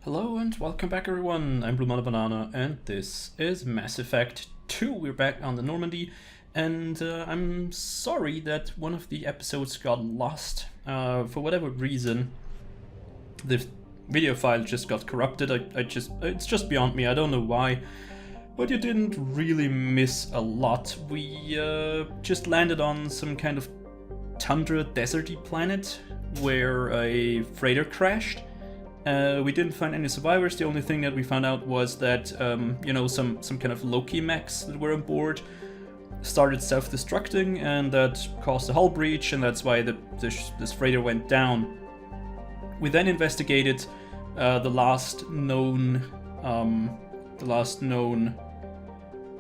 Hello and welcome back everyone, I'm Banana and this is Mass Effect 2. We're back on the Normandy and I'm sorry that one of the episodes got lost. For whatever reason, the video file just got corrupted. It's just beyond me, I don't know why. But you didn't really miss a lot. We just landed on some kind of tundra deserty planet where a freighter crashed. We didn't find any survivors. The only thing that we found out was that, you know, some kind of Loki mechs that were on board started self-destructing, and that caused a hull breach, and that's why this freighter went down. We then investigated the last known,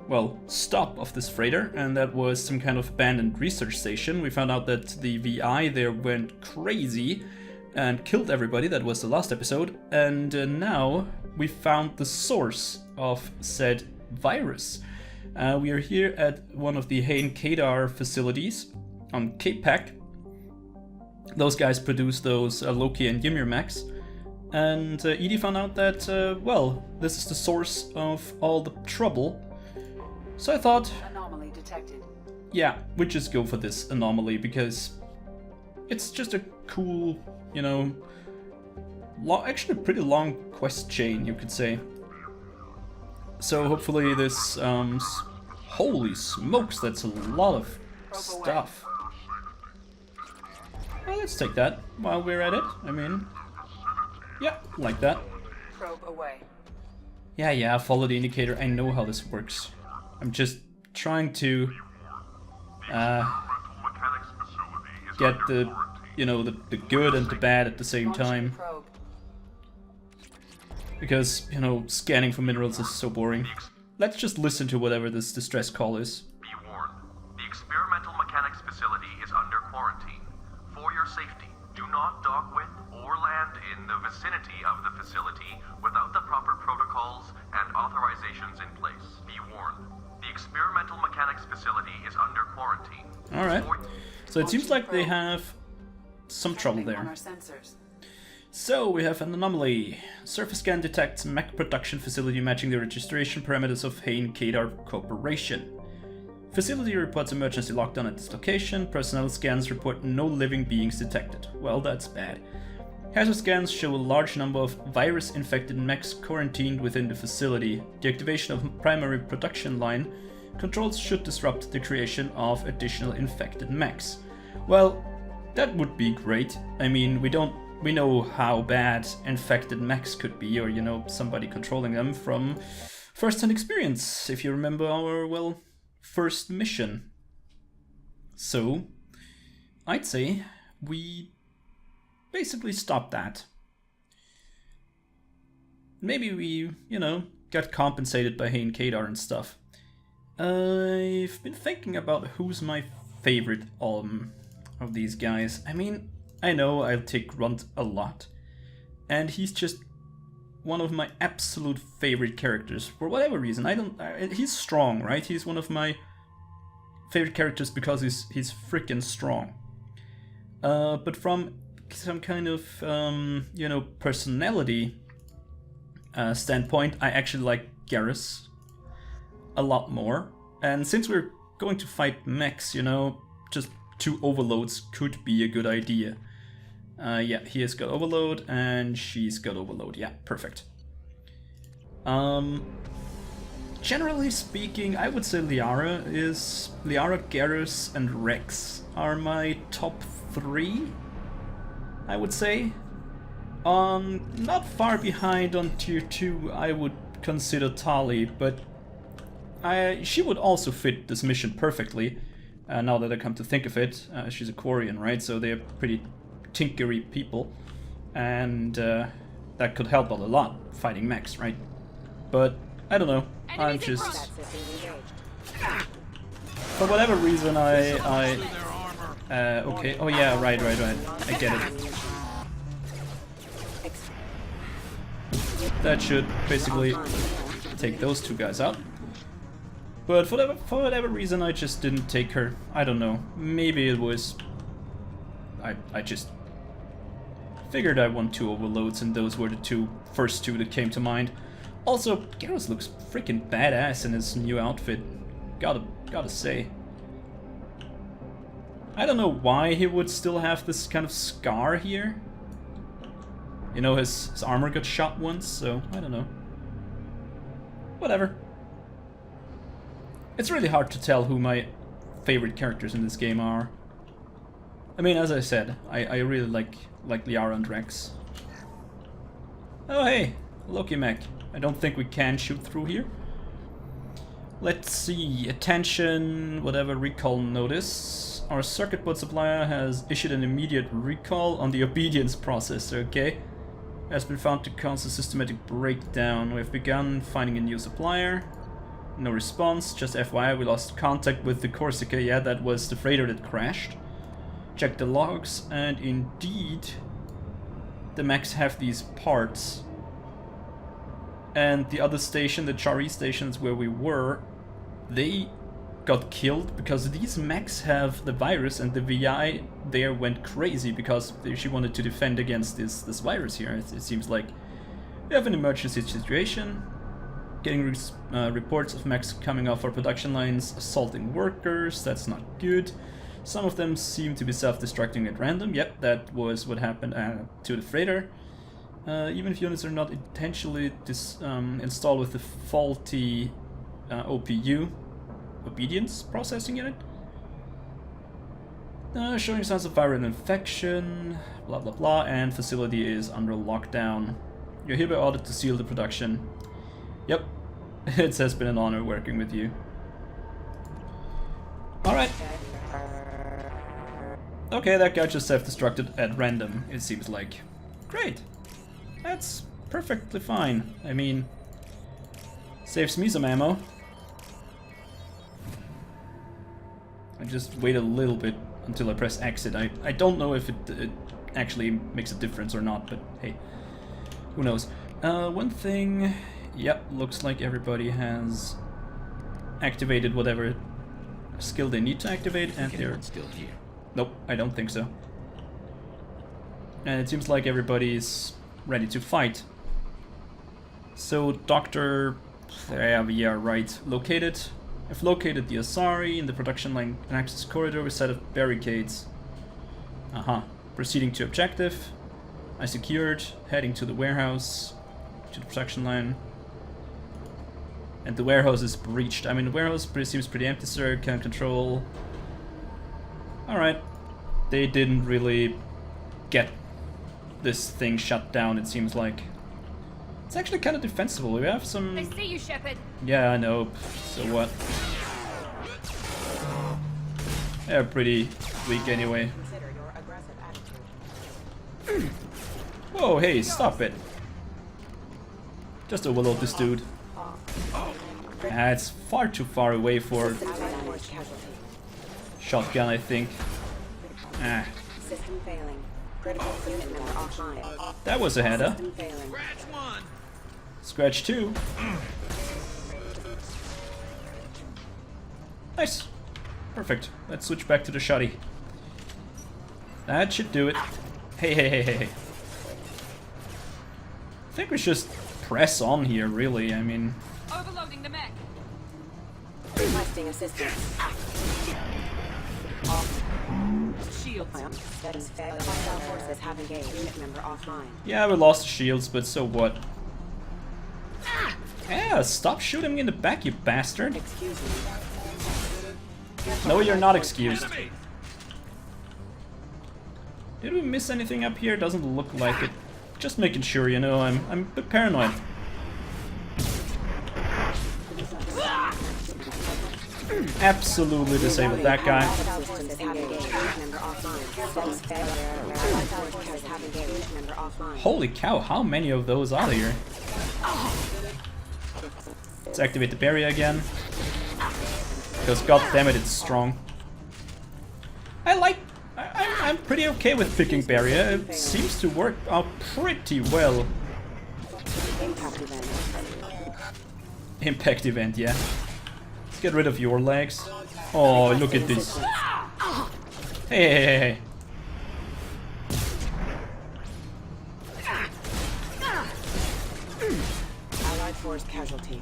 well, stop of this freighter, and that was some kind of abandoned research station. We found out that the VI there went crazy and killed everybody. That was the last episode, and now we found the source of said virus. We are here at one of the Hain Kadar facilities on K-Pac. Those guys produce those Loki and Ymir mechs, and Edie found out that, well, this is the source of all the trouble. So I thought, Anomaly detected. Yeah, we just go for this anomaly because it's just a cool, you know, actually a pretty long quest chain, you could say. So hopefully this, holy smokes, that's a lot of stuff. Well, let's take that while we're at it. I mean, yeah, like that. Probe away. Yeah, follow the indicator. I know how this works. I'm just trying to get the, you know, the good and the bad at the same time. Because, you know, scanning for minerals is so boring. Let's just listen to whatever this distress call is. Be warned. The experimental mechanics facility is under quarantine. For your safety, do not dock with or land in the vicinity of the facility without the proper protocols and authorizations in place. Be warned. The experimental mechanics facility is under quarantine. Alright. So it seems like they have some trouble there. So we have an anomaly. Surface scan detects mech production facility matching the registration parameters of Hain Kadar Corporation. Facility reports emergency lockdown at this location. Personnel scans report no living beings detected. Well, that's bad. Hazard scans show a large number of virus-infected mechs quarantined within the facility. The activation of primary production line controls should disrupt the creation of additional infected mechs. Well, that would be great. I mean, we know how bad infected mechs could be, or, you know, somebody controlling them from first-hand experience, if you remember our, well, first mission. So, I'd say we basically stop that. Maybe we, you know, got compensated by Hain Kadar and stuff. I've been thinking about who's my favorite of these guys. I mean, I know I'll take Grunt a lot, and he's just one of my absolute favorite characters for whatever reason. He's strong, right? He's one of my favorite characters because he's freaking strong. But from some kind of you know, personality standpoint, I actually like Garrus a lot more. And since we're going to fight mechs, you know, just 2 overloads could be a good idea. Yeah, he has got overload and she's got overload. Yeah, perfect. Generally speaking, I would say Liara, Garrus, and Rex are my top 3, I would say. Not far behind on tier 2, I would consider Tali, but she would also fit this mission perfectly. Now that I come to think of it, she's a Quarian, right? So they're pretty tinkery people, and that could help out a lot fighting mechs, right? But I don't know. I'm just, for whatever reason, okay. Oh yeah, right. I get it. That should basically take those 2 guys out. But for whatever reason, I just didn't take her. I don't know. Maybe it was I just Figured I want 2 overloads, and those were the first two that came to mind. Also, Garrus looks freaking badass in his new outfit. Gotta say. I don't know why he would still have this kind of scar here. You know, his armor got shot once, so I don't know. Whatever. It's really hard to tell who my favorite characters in this game are. I mean, as I said, I really like Liara and Rex. Oh hey, Loki mech. I don't think we can shoot through here. Let's see, attention, whatever, recall notice. Our circuit board supplier has issued an immediate recall on the obedience processor, okay? Has been found to cause a systematic breakdown. We have begun finding a new supplier. No response, just FYI, we lost contact with the Corsica. Yeah, that was the freighter that crashed. Check the logs, and indeed, the mechs have these parts. And the other station, the Chari stations where we were, they got killed because these mechs have the virus, and the VI there went crazy because she wanted to defend against this virus here. It seems like we have an emergency situation. Getting reports of mechs coming off our production lines, assaulting workers. That's not good. Some of them seem to be self-destructing at random. Yep, that was what happened to the freighter. Even if units are not intentionally installed with the faulty OPU, obedience processing unit. Showing signs of viral infection, blah blah blah, and facility is under lockdown. You're hereby ordered to seal the production. Yep, it has been an honor working with you. Alright. Okay, that guy just self-destructed at random, it seems like. Great. That's perfectly fine. I mean, saves me some ammo. I just wait a little bit until I press exit. I don't know if it actually makes a difference or not, but hey, who knows. One thing, yep, looks like everybody has activated whatever skill they need to activate, and they're still here. Nope, I don't think so. And it seems like everybody's ready to fight. So Dr. Yeah, right. I've located the Asari in the production line and access corridor with a set of barricades. Proceeding to objective. I secured, heading to the warehouse, to the production line. And the warehouse is breached. I mean, the warehouse seems pretty empty, sir. Can't control. Alright. They didn't really get this thing shut down, it seems like. It's actually kind of defensible. We have some... I see you, Shepard. Yeah, I know. So what? They're pretty weak anyway. Consider your aggressive attitude. Whoa, hey, stop it. Just overload this dude. It's far too far away for shotgun, I think. System failing. Critical unit member offline. That was a header. System failing. Scratch 2. Nice. Perfect. Let's switch back to the shotty. That should do it. Hey. I think we should just press on here, really. I mean... Overloading the mech. Requesting assistance. Shields. Hostile forces have engaged. Unit member offline. Yeah, we lost the shields, but so what? Yeah, stop shooting me in the back, you bastard. Excuse me. No, you're not excused. Did we miss anything up here? Doesn't look like it. Just making sure, you know, I'm a bit paranoid. Absolutely disabled that guy. Holy cow, how many of those are there? Let's activate the barrier again. Because goddammit, it's strong. I'm pretty okay with picking barrier. It seems to work out pretty well. Impact event, yeah. Let's get rid of your legs. Oh, look at this. Hey. Force casualty.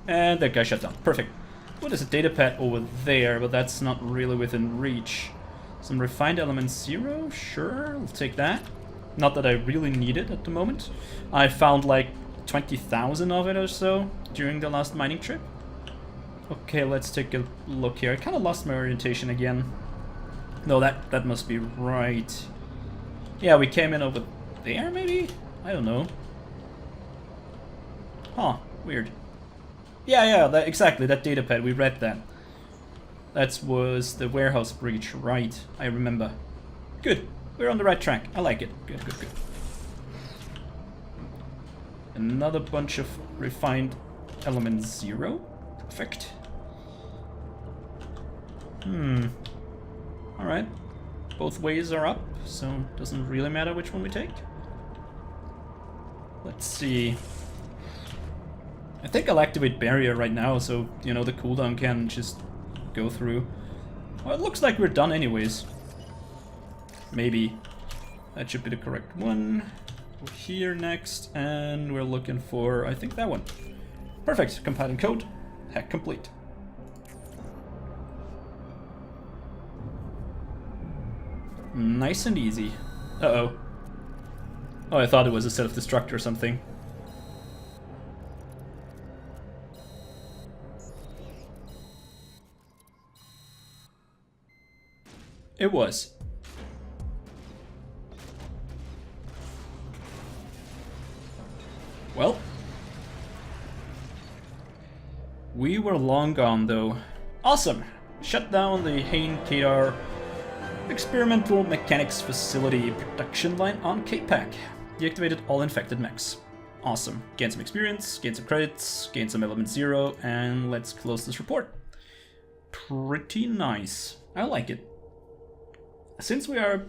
And that guy shut down. Perfect. What is a data pad over there? But that's not really within reach. Some refined element 0? Sure, I'll take that. Not that I really need it at the moment. I found like 20,000 of it or so during the last mining trip. Okay, let's take a look here. I kind of lost my orientation again. No, that must be right. Yeah, we came in over there, maybe? I don't know. Huh, weird. Yeah, exactly, that data pad, we read that. That was the warehouse breach, right, I remember. Good, we're on the right track, I like it. Good. Another bunch of refined element 0. Perfect. Alright. Both ways are up, so it doesn't really matter which one we take. Let's see. I think I'll activate barrier right now, so, you know, the cooldown can just go through. Well, it looks like we're done anyways. Maybe. That should be the correct one. We're here next, and we're looking for, I think, that one. Perfect. Compiling code. Hack complete. Nice and easy. Uh-oh. Oh, I thought it was a self-destruct or something. It was. Well. We were long gone, though. Awesome! Shut down the Hain Kadar Experimental Mechanics Facility production line on K-Pack. Deactivated all infected mechs. Awesome. Gain some experience, gain some credits, gain some element 0, and let's close this report. Pretty nice. I like it. Since we are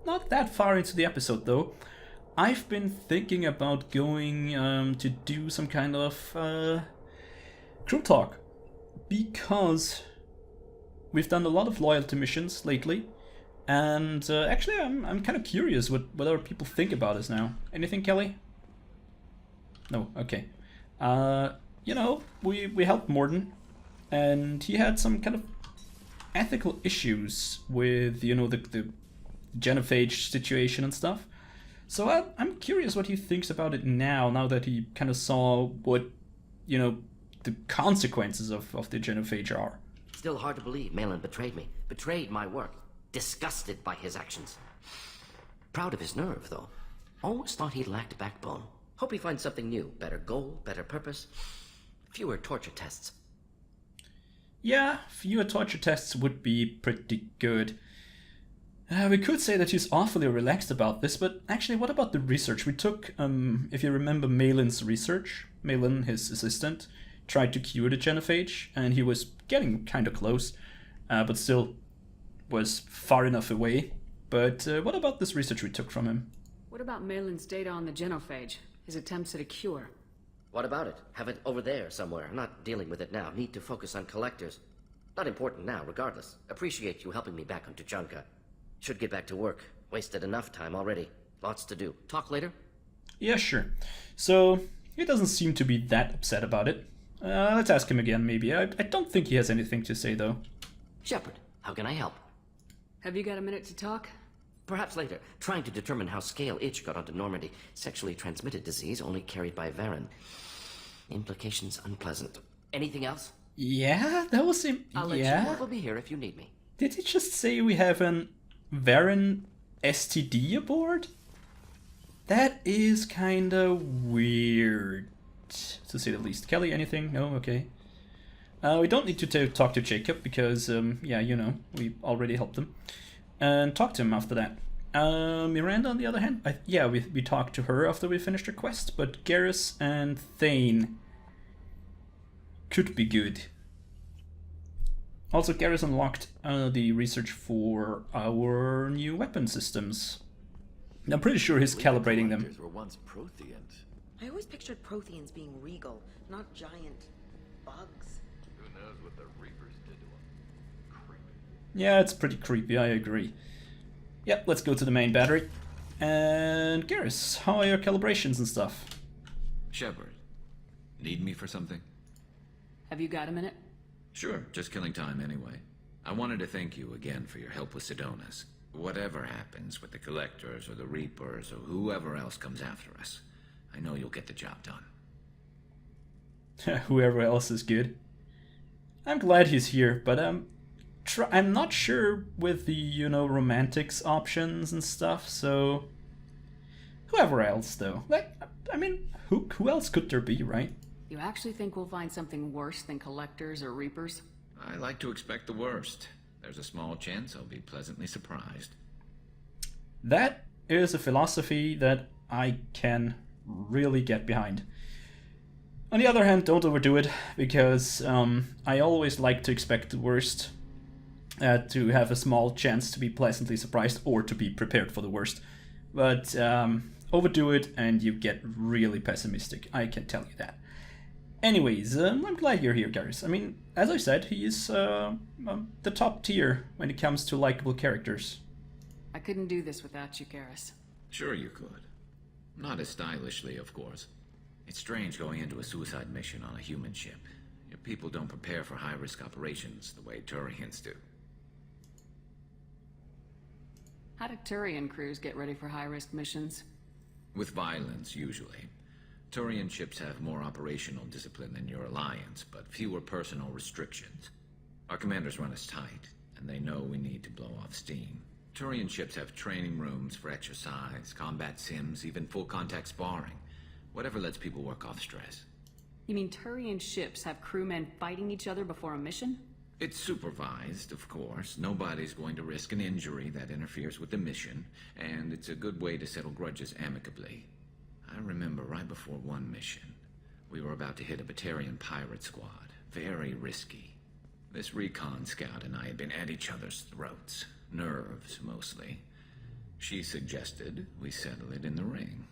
not that far into the episode, though, I've been thinking about going to do some kind of crew talk, because we've done a lot of loyalty missions lately, and actually I'm kind of curious what other people think about us now. Anything, Kelly? No, okay. You know, we helped Morden, and he had some kind of ethical issues with, you know, the genophage situation and stuff. So I'm curious what he thinks about it now that he kind of saw what, you know, the consequences of the genophage are. Still hard to believe Malin betrayed me. Betrayed my work. Disgusted by his actions. Proud of his nerve, though. Always thought he lacked backbone. Hope he finds something new. Better goal, better purpose. Fewer torture tests. Yeah, fewer torture tests would be pretty good. We could say that he's awfully relaxed about this, but actually, what about the research? We took, if you remember Malin's research, Malin, his assistant, tried to cure the genophage, and he was getting kind of close, but still was far enough away. But what about this research we took from him? What about Malin's data on the genophage? His attempts at a cure? What about it? Have it over there somewhere. Not dealing with it now. Need to focus on collectors. Not important now, regardless. Appreciate you helping me back on Tuchanka. Should get back to work. Wasted enough time already. Lots to do. Talk later? Yeah, sure. So, he doesn't seem to be that upset about it. Let's ask him again, maybe. I don't think he has anything to say, though. Shepard, how can I help? Have you got a minute to talk? Perhaps later. Trying to determine how Scale Itch got onto Normandy. Sexually transmitted disease only carried by Varen. Implications unpleasant. Anything else? Yeah, that was him. I'll let you know. We'll be here if you need me. Did he just say we have an Varen STD aboard? That is kinda weird, to say the least. Kelly, anything? No? Okay. We don't need to talk to Jacob, because, yeah, you know, we already helped him. And talk to him after that. Miranda, on the other hand, yeah, we talked to her after we finished her quest, but Garrus and Thane could be good. Also, Garrus unlocked the research for our new weapon systems. I'm pretty sure he's calibrating them. Were once Protheans. I always pictured Protheans being regal, not giant bugs. Who knows what the Reapers did to them? Creepy. Yeah, it's pretty creepy, I agree. Yep, let's go to the main battery. And Garrus, how are your calibrations and stuff? Shepard, need me for something? Have you got a minute? Sure, just killing time anyway. I wanted to thank you again for your help with Sidonis. Whatever happens with the Collectors or the Reapers or whoever else comes after us, I know you'll get the job done. Whoever else is good. I'm glad he's here, but I'm not sure with the, romantics options and stuff, so... Whoever else, though. I mean, who else could there be, right? You actually think we'll find something worse than Collectors or Reapers? I like to expect the worst. There's a small chance I'll be pleasantly surprised. That is a philosophy that I can really get behind. On the other hand, don't overdo it, because I always like to expect the worst, to have a small chance to be pleasantly surprised or to be prepared for the worst. But overdo it and you get really pessimistic, I can tell you that. Anyways, I'm glad you're here, Garrus. I mean, as I said, he is the top tier when it comes to likable characters. I couldn't do this without you, Garrus. Sure you could. Not as stylishly, of course. It's strange going into a suicide mission on a human ship. Your people don't prepare for high-risk operations the way Turians do. How do Turian crews get ready for high-risk missions? With violence, usually. Turian ships have more operational discipline than your alliance, but fewer personal restrictions. Our commanders run us tight, and they know we need to blow off steam. Turian ships have training rooms for exercise, combat sims, even full-contact sparring. Whatever lets people work off stress. You mean Turian ships have crewmen fighting each other before a mission? It's supervised, of course. Nobody's going to risk an injury that interferes with the mission, and it's a good way to settle grudges amicably. I remember right before one mission, we were about to hit a Batarian pirate squad. Very risky. This recon scout and I had been at each other's throats. Nerves, mostly. She suggested we settle it in the ring.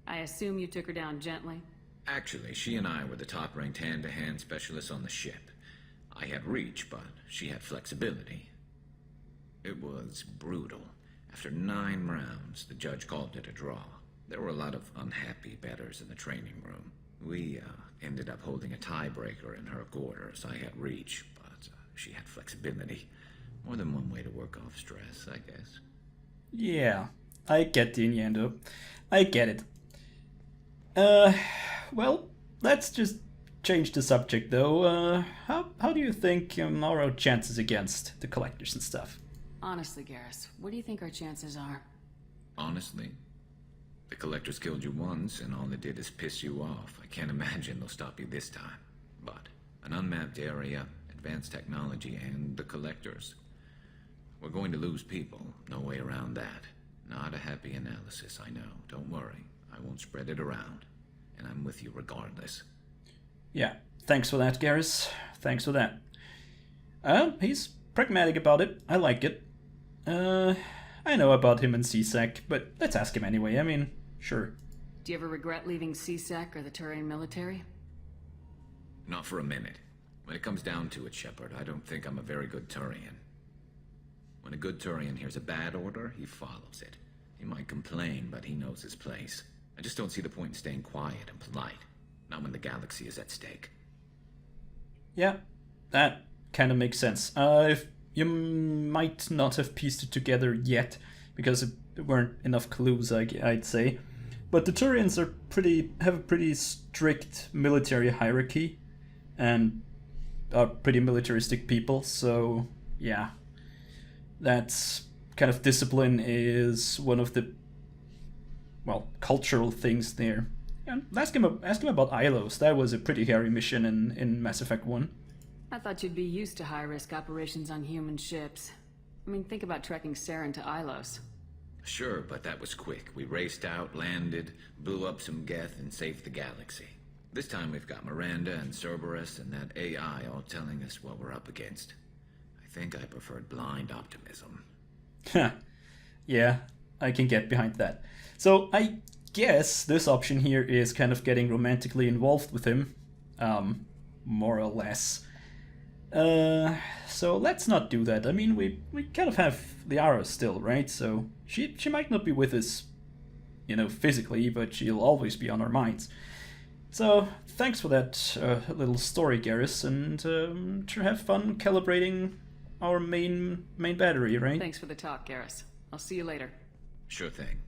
I assume you took her down gently? Actually, she and I were the top-ranked hand-to-hand specialists on the ship. I had reach, but she had flexibility. It was brutal. After 9 rounds, the judge called it a draw. There were a lot of unhappy bettors in the training room. We ended up holding a tiebreaker in her quarters. I had reach, but she had flexibility. More than one way to work off stress, I guess. Yeah, I get the innuendo. I get it. Well, let's just change the subject, though. How do you think our chances against the Collectors and stuff? Honestly, Garrus, what do you think our chances are? Honestly, the Collectors killed you once, and all they did is piss you off. I can't imagine they'll stop you this time. But an unmapped area, advanced technology, and the Collectors. We're going to lose people. No way around that. Not a happy analysis, I know. Don't worry. I won't spread it around. And I'm with you regardless. Yeah, thanks for that, Garrus. Thanks for that. He's pragmatic about it. I like it. I know about him and CSEC, but let's ask him anyway. I mean, sure. Do you ever regret leaving CSEC or the Turian military? Not for a minute. When it comes down to it, Shepard, I don't think I'm a very good Turian. When a good Turian hears a bad order, he follows it. He might complain, but he knows his place. I just don't see the point in staying quiet and polite. Not when the galaxy is at stake. Yeah, that kind of makes sense. If you might not have pieced it together yet, because there weren't enough clues, I'd say. But the Turians have a pretty strict military hierarchy, and are pretty militaristic people, so yeah. That's kind of discipline is one of the, well, cultural things there. And ask him about Ilos. That was a pretty hairy mission in Mass Effect 1. I thought you'd be used to high-risk operations on human ships. I mean, think about trekking Saren to Ilos. Sure, but that was quick. We raced out, landed, blew up some Geth, and saved the galaxy. This time we've got Miranda and Cerberus and that AI all telling us what we're up against. I think I preferred blind optimism. Yeah, I can get behind that. So I guess this option here is kind of getting romantically involved with him. More or less. So let's not do that. I mean, we kind of have Liara still, right? So she might not be with us, physically, but she'll always be on our minds. So, thanks for that little story, Garrus, and to have fun calibrating our main battery, right? Thanks for the talk, Garrus. I'll see you later. Sure thing.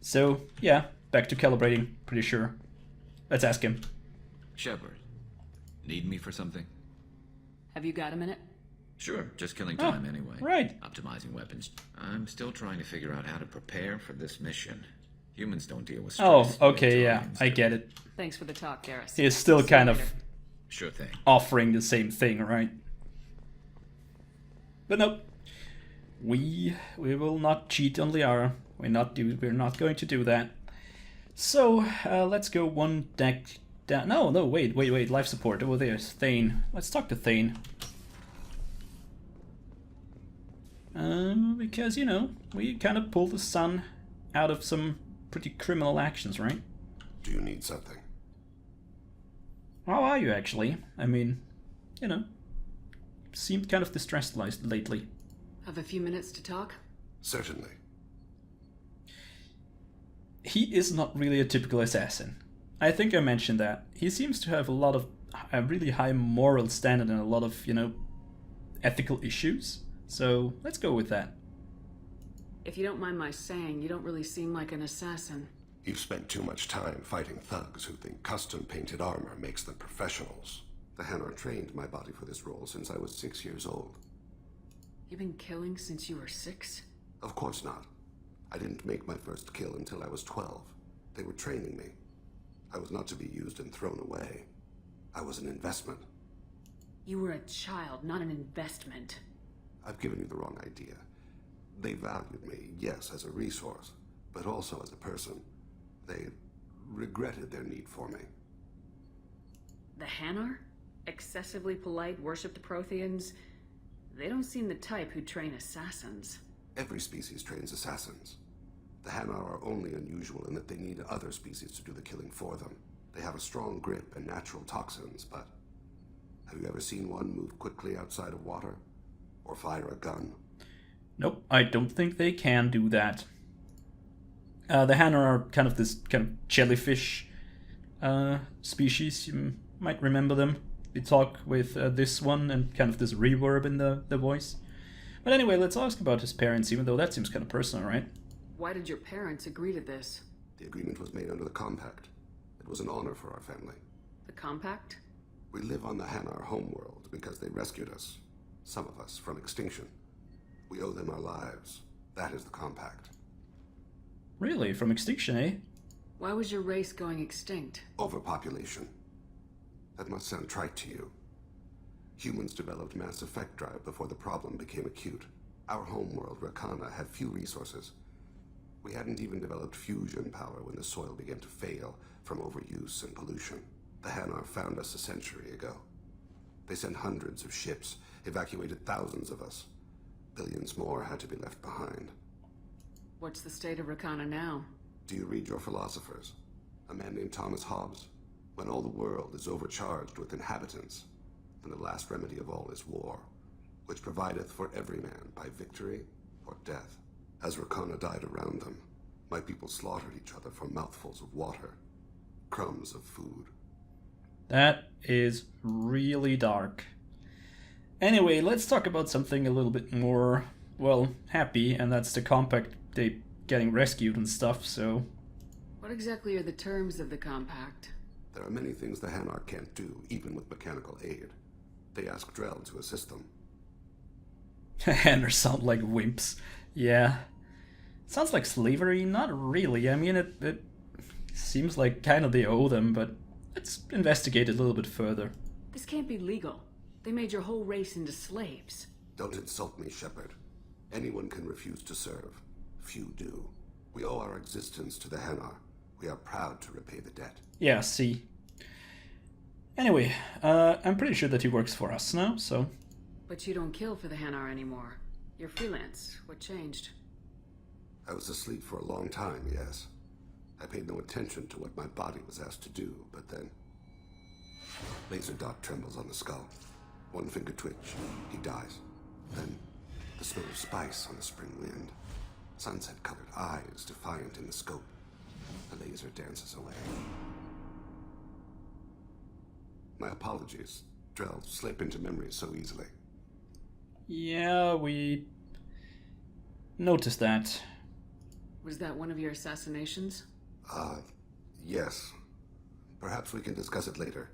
So, yeah, back to calibrating, pretty sure. Let's ask him. Shepard, need me for something? Have you got a minute? Sure, just killing time anyway. Right. Optimizing weapons. I'm still trying to figure out how to prepare for this mission. Humans don't deal with stress. Oh, okay, yeah, I get it. Thanks for the talk, Garrus. He is still See you kind of later. Sure thing. offering the same thing, right? But nope. We will not cheat on Liara. We're not going to do that. So, let's go one deck down. No, wait. Life support. Oh, there's Thane. Let's talk to Thane. Because, you know, we kind of pulled the sun out of some pretty criminal actions, right? Do you need something? How are you, actually? I mean, you know, seemed kind of distressed lately. Have a few minutes to talk? Certainly. He is not really a typical assassin. I think I mentioned that. He seems to have a really high moral standard and a lot of, you know, ethical issues. So, let's go with that. If you don't mind my saying, you don't really seem like an assassin. You've spent too much time fighting thugs who think custom-painted armor makes them professionals. The Hanar trained my body for this role since I was 6 years old. You've been killing since you were 6? Of course not. I didn't make my first kill until I was 12. They were training me. I was not to be used and thrown away. I was an investment. You were a child, not an investment. I've given you the wrong idea. They valued me, yes, as a resource, but also as a person. They regretted their need for me. The Hanar? Excessively polite, worship the Protheans? They don't seem the type who train assassins. Every species trains assassins. The Hanar are only unusual in that they need other species to do the killing for them. They have a strong grip and natural toxins, but have you ever seen one move quickly outside of water? Or fire a gun? Nope, I don't think they can do that. The Hanar are kind of this kind of jellyfish species. You might remember them. They talk with this one and kind of this reverb in the voice. But anyway, let's ask about his parents, even though that seems kind of personal, right? Why did your parents agree to this? The agreement was made under the Compact. It was an honor for our family. The Compact? We live on the Hanar homeworld because they rescued us. Some of us from extinction. We owe them our lives. That is the Compact. Really? From extinction, eh? Why was your race going extinct? Overpopulation. That must sound trite to you. Humans developed mass effect drive before the problem became acute. Our homeworld, Rakana, had few resources. We hadn't even developed fusion power when the soil began to fail from overuse and pollution. The Hanar found us a century ago. They sent hundreds of ships, evacuated thousands of us. Billions more had to be left behind. What's the state of Rakana now? Do you read your philosophers? A man named Thomas Hobbes? When all the world is overcharged with inhabitants, then the last remedy of all is war, which provideth for every man by victory or death. As Rakana died around them, my people slaughtered each other for mouthfuls of water, crumbs of food. That is really dark. Anyway, let's talk about something a little bit more, well, happy, and that's the Compact. They getting rescued and stuff, so... What exactly are the terms of the Compact? There are many things the Hanar can't do, even with mechanical aid. They ask Drell to assist them. Hanar sound like wimps. Yeah. Sounds like slavery? Not really. I mean, it seems like kind of they owe them, but let's investigate it a little bit further. This can't be legal. They made your whole race into slaves. Don't insult me, Shepard. Anyone can refuse to serve. Few do. We owe our existence to the Hanar. We are proud to repay the debt. Yeah, see. Anyway, I'm pretty sure that he works for us now, so... But you don't kill for the Hanar anymore. You're freelance. What changed? I was asleep for a long time, yes. I paid no attention to what my body was asked to do, but then... Laser dot trembles on the skull. One finger twitch. He dies. Then, the smell of spice on the spring wind. Sunset-colored eyes defiant in the scope. The laser predecessor dances away. My apologies. Drell slip into memory so easily. Yeah, we noticed that. Was that one of your assassinations? Yes. Perhaps we can discuss it later.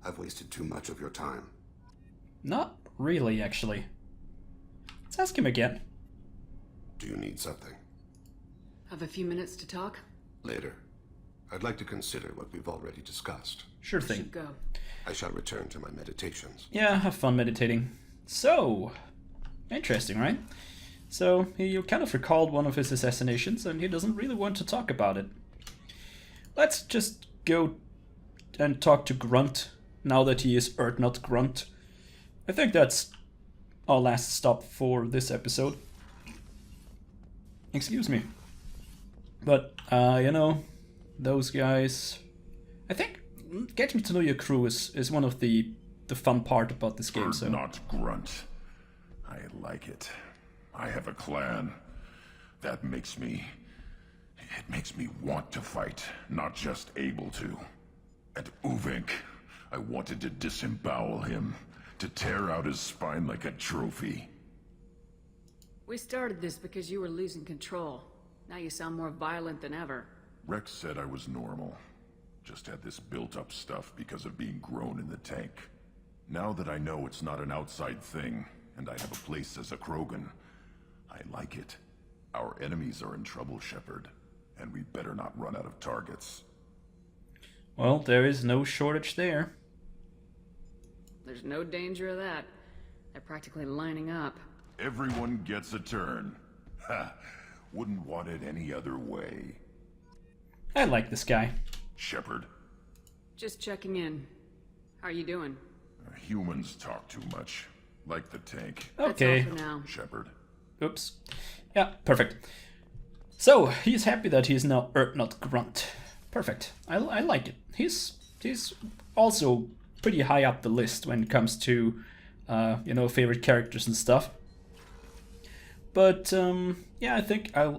I've wasted too much of your time. Not really, actually. Let's ask him again. Do you need something? Have a few minutes to talk? Later. I'd like to consider what we've already discussed. Sure Should thing. go. I shall return to my meditations. Yeah, have fun meditating. So, interesting, right? So, he kind of recalled one of his assassinations, and he doesn't really want to talk about it. Let's just go and talk to Grunt, now that he is Urdnot Grunt. I think that's our last stop for this episode. Excuse me. But, you know, those guys... I think getting to know your crew is one of the fun part about this game, so... Not Grunt. I like it. I have a clan. That makes me... It makes me want to fight, not just able to. At Uvink, I wanted to disembowel him, to tear out his spine like a trophy. We started this because you were losing control. Now you sound more violent than ever. Rex said I was normal. Just had this built-up stuff because of being grown in the tank. Now that I know it's not an outside thing, and I have a place as a Krogan, I like it. Our enemies are in trouble, Shepard, and we better not run out of targets. Well, there is no shortage there. There's no danger of that. They're practically lining up. Everyone gets a turn. Ha! Wouldn't want it any other way. I like this guy. Shepard, Just checking in. How are you doing? humans talk too much. Like the tank. Okay. That's all for now. Shepard. Oops. Yeah, perfect. So, he's happy that he's now Urdnot Grunt. Perfect. I like it. He's also pretty high up the list when it comes to, you know, favorite characters and stuff. But, yeah, I think I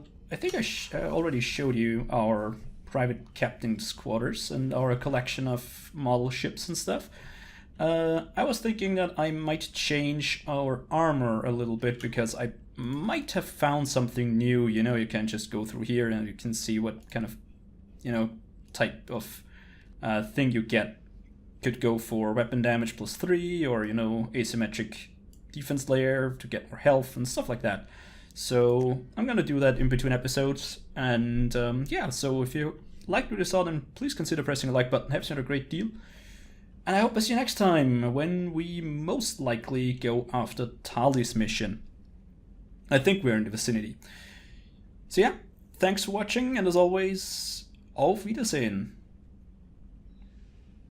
already showed you our private captain's quarters and our collection of model ships and stuff. I was thinking that I might change our armor a little bit because I might have found something new. You know, you can just go through here and you can see what kind of, you know, type of thing you get. Could go for weapon damage +3 or, you know, asymmetric defense layer to get more health and stuff like that. So I'm gonna do that in between episodes. And yeah, so if you liked what you saw, then please consider pressing the like button. Helps me out a great deal. And I hope I see you next time, when we most likely go after Tali's mission. I think we're in the vicinity. So yeah, thanks for watching, and as always, auf Wiedersehen.